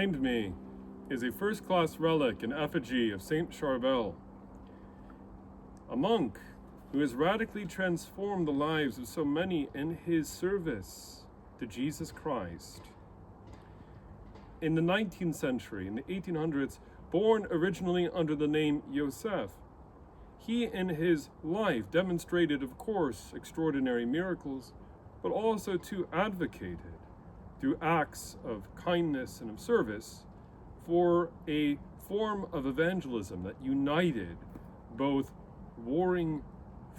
Behind me is a first-class relic and effigy of Saint Charbel, a monk who has radically transformed the lives of so many in his service to Jesus Christ. In the 19th century, in the 1800s, born originally under the name Yosef, he in his life demonstrated, of course, extraordinary miracles, but also too advocated through acts of kindness and of service for a form of evangelism that united both warring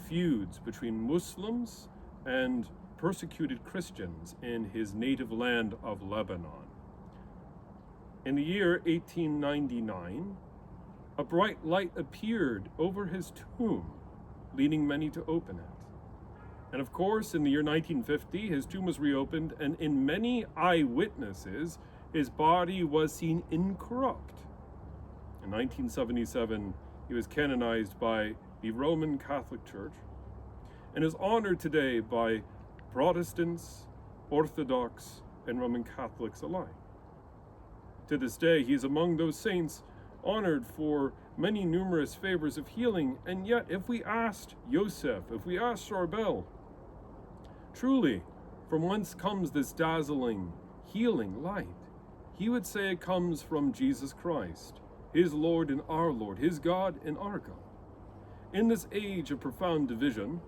feuds between Muslims and persecuted Christians in his native land of Lebanon. In the year 1899, a bright light appeared over his tomb, leading many to open it. And of course, in the year 1950, his tomb was reopened, and in many eyewitnesses, his body was seen incorrupt. In 1977, he was canonized by the Roman Catholic Church and is honored today by Protestants, Orthodox, and Roman Catholics alike. To this day, he is among those saints honored for many numerous favors of healing, and yet if we asked Yosef, if we asked Charbel, truly, from whence comes this dazzling, healing light? He would say it comes from Jesus Christ, his Lord and our Lord, his God and our God. In this age of profound division,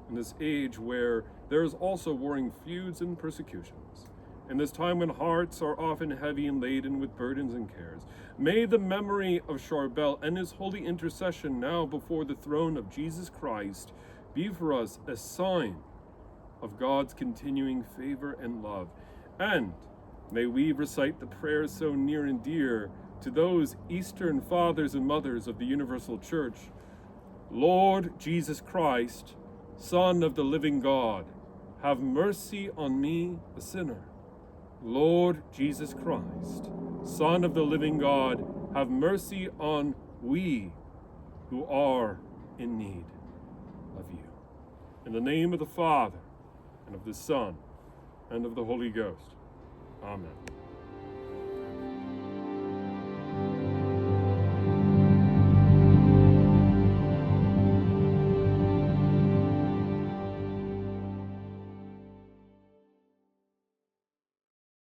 in this age where there is also warring feuds and persecutions, in this time when hearts are often heavy and laden with burdens and cares, may the memory of Charbel and his holy intercession now before the throne of Jesus Christ be for us a sign of God's continuing favor and love. And may we recite the prayers so near and dear to those Eastern fathers and mothers of the Universal Church. Lord Jesus Christ, Son of the living God, have mercy on me, a sinner. Lord Jesus Christ, Son of the living God, have mercy on we who are in need of you. In the name of the Father, and of the Son, and of the Holy Ghost. Amen.